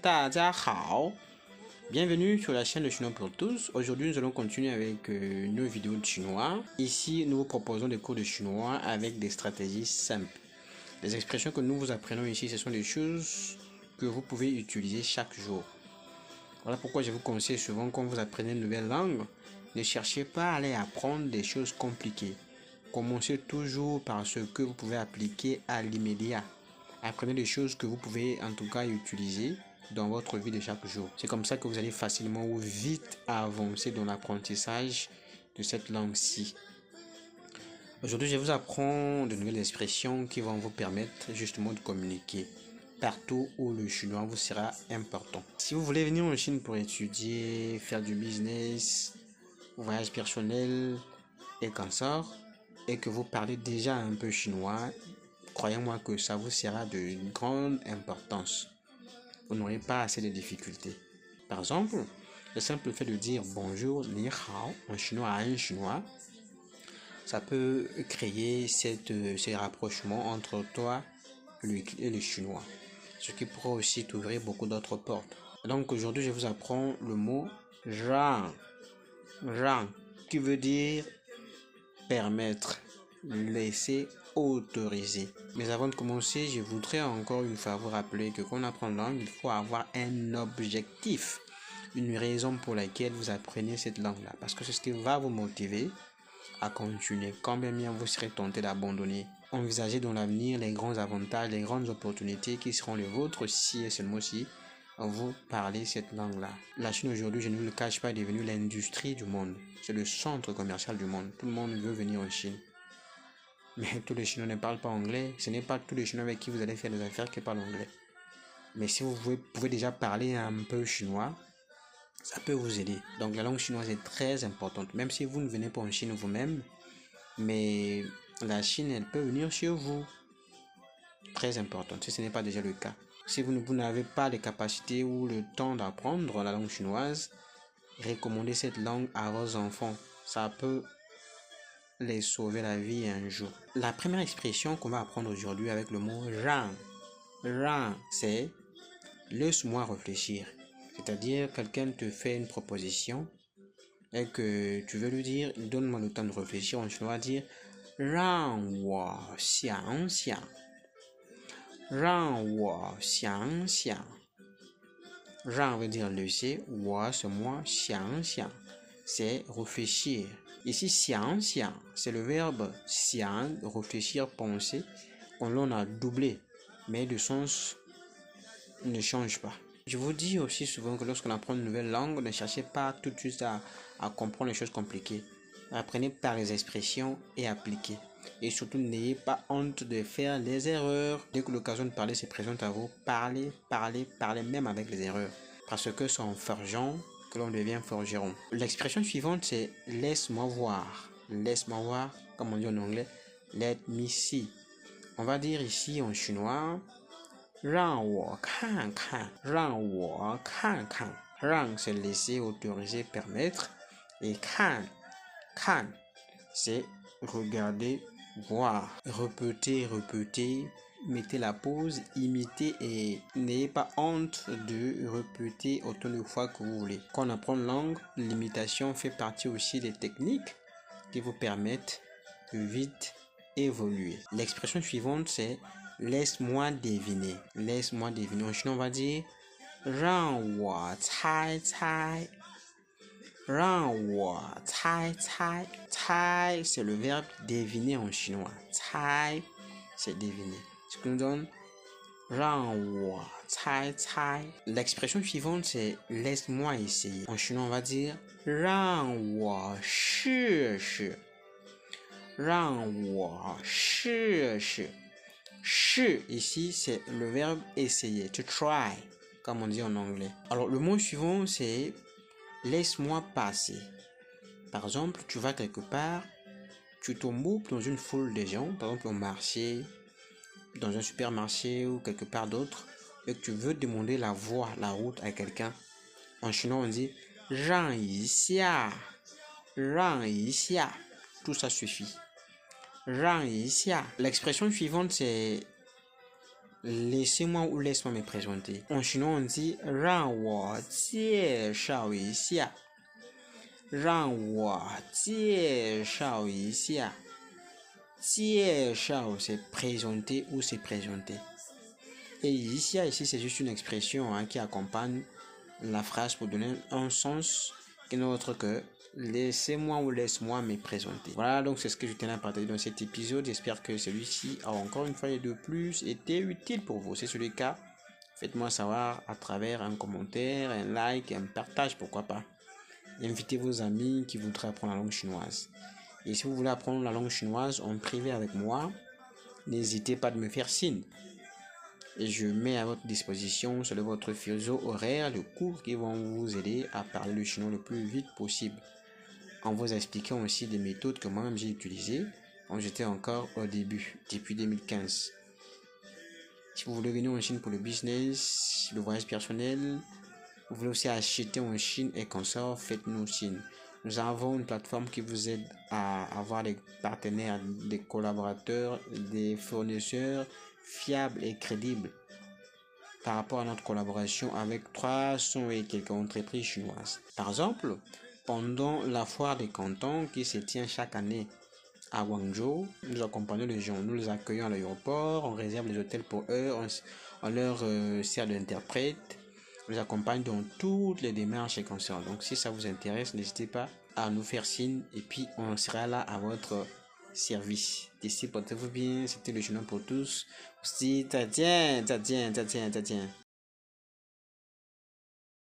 大家好. Bienvenue sur la chaîne de Chinois pour tous. Aujourd'hui, nous allons continuer avec nos vidéos de chinois. Ici, nous vous proposons des cours de chinois avec des stratégies simples. Les expressions que nous vous apprenons ici, ce sont des choses que vous pouvez utiliser chaque jour. Voilà pourquoi je vous conseille souvent quand vous apprenez une nouvelle langue, ne cherchez pas à aller apprendre des choses compliquées. Commencez toujours par ce que vous pouvez appliquer à l'immédiat. Apprenez des choses que vous pouvez en tout cas utiliser dans votre vie de chaque jour. C'est comme ça que vous allez facilement ou vite avancer dans l'apprentissage de cette langue-ci. Aujourd'hui, je vous apprends de nouvelles expressions qui vont vous permettre justement de communiquer partout où le chinois vous sera important. Si vous voulez venir en Chine pour étudier, faire du business, voyage personnel et consorts, et que vous parlez déjà un peu chinois, croyez-moi que ça vous sera de grande importance. Vous n'aurez pas assez de difficultés. Par exemple, le simple fait de dire bonjour, ni hao en chinois à un chinois, ça peut créer ces rapprochements entre toi et le chinois, ce qui pourra aussi t'ouvrir beaucoup d'autres portes. Donc aujourd'hui, je vous apprends le mot rang, qui veut dire permettre, laisser, autoriser. Mais avant de commencer, je voudrais encore une fois vous rappeler que quand on apprend une langue, il faut avoir un objectif, une raison pour laquelle vous apprenez cette langue-là. Parce que c'est ce qui va vous motiver à continuer. Quand bien vous serez tenté d'abandonner, envisagez dans l'avenir les grands avantages, les grandes opportunités qui seront les vôtres si et seulement si vous parlez cette langue-là. La Chine aujourd'hui, je ne vous le cache pas, est devenue l'industrie du monde. C'est le centre commercial du monde. Tout le monde veut venir en Chine. Mais tous les Chinois ne parlent pas anglais. Ce n'est pas tous les Chinois avec qui vous allez faire des affaires qui parlent anglais. Mais si vous pouvez déjà parler un peu chinois, ça peut vous aider. Donc la langue chinoise est très importante. Même si vous ne venez pas en Chine vous-même, mais la Chine, elle peut venir chez vous. Très importante, si ce n'est pas déjà le cas. Si vous n'avez pas les capacités ou le temps d'apprendre la langue chinoise, recommandez cette langue à vos enfants. Ça peut les sauver la vie un jour. La première expression qu'on va apprendre aujourd'hui avec le mot rang. Rang, c'est laisse-moi réfléchir. C'est-à-dire, quelqu'un te fait une proposition et que tu veux lui dire, donne-moi le temps de réfléchir. En chinois, dire rang wo xiang xiang. Rang wo xiang xiang. Rang veut dire laisser, wo c'est moi, xiang xiang c'est réfléchir. Ici, xiang xiang, c'est le verbe xiang, réfléchir, penser. On l'en a doublé, mais le sens ne change pas. Je vous dis aussi souvent que lorsqu'on apprend une nouvelle langue, ne cherchez pas tout de suite à comprendre les choses compliquées. Apprenez par les expressions et appliquez. Et surtout, n'ayez pas honte de faire les erreurs. Dès que l'occasion de parler se présente à vous, parlez même avec les erreurs. Parce que c'est en forgeant que l'on devient forgeron. L'expression suivante, c'est laisse-moi voir. Laisse-moi voir, comme on dit en anglais, let me see. On va dire ici en chinois, 让我看看，让我看看。让 c'est laisser, autoriser, permettre. Et 看 c'est regarder, voir. Répéter, mettez la pause, imitez et n'ayez pas honte de répéter autant de fois que vous voulez. Quand on apprend une langue, l'imitation fait partie aussi des techniques qui vous permettent de vite évoluer. L'expression suivante, c'est laisse-moi deviner. Laisse-moi deviner. En chinois, on va dire 让我猜猜。让我猜猜。猜 c'est le verbe deviner en chinois. 猜 c'est deviner. Ce qui nous donne 让我猜猜. L'expression suivante, c'est laisse-moi essayer. En chinois, on va dire 让我试试。让我试试。试 ici, c'est le verbe essayer, to try, comme on dit en anglais. Alors, le mot suivant, c'est laisse-moi passer. Par exemple, tu vas quelque part, tu t'emboupes dans une foule de gens, par exemple au marché, dans un supermarché ou quelque part d'autre, et que tu veux demander la voie, la route à quelqu'un. En chinois, on dit 让一下，让一下. Tout ça suffit. 让一下. L'expression suivante, c'est laissez-moi ou laisse-moi me présenter. En chinois, on dit 让我介绍一下。让我介绍一下。介绍, c'est présenter ou se présenter. Et ici, c'est juste une expression qui accompagne la phrase pour donner un sens qui n'est autre que laissez-moi ou laisse-moi me présenter. Voilà, donc c'est ce que je tenais à partager dans cet épisode. J'espère que celui-ci a encore une fois et de plus été utile pour vous. Si c'est le cas, faites-moi savoir à travers un commentaire, un like, un partage, pourquoi pas. Invitez vos amis qui voudraient apprendre la langue chinoise. Et si vous voulez apprendre la langue chinoise en privé avec moi, n'hésitez pas de me faire signe. Et je mets à votre disposition sur votre fuseau horaire le cours qui vont vous aider à parler le chinois le plus vite possible. En vous expliquant aussi des méthodes que moi-même j'ai utilisées quand j'étais encore au début, depuis 2015. Si vous voulez venir en Chine pour le business, le voyage personnel, vous voulez aussi acheter en Chine et consorts, faites-nous signe. Nous avons une plateforme qui vous aide à avoir des partenaires, des collaborateurs, des fournisseurs fiables et crédibles par rapport à notre collaboration avec 300 et quelques entreprises chinoises. Par exemple, pendant la foire des cantons qui se tient chaque année à Guangzhou, nous accompagnons les gens, nous les accueillons à l'aéroport, on réserve les hôtels pour eux, on leur sert d'interprète, on les accompagne dans toutes les démarches et concerts. Donc si ça vous intéresse, n'hésitez pas à nous faire signe et puis on sera là à votre service. D'ici, portez-vous bien, c'était le Chinois pour tous. 再见，再见，再见，再见。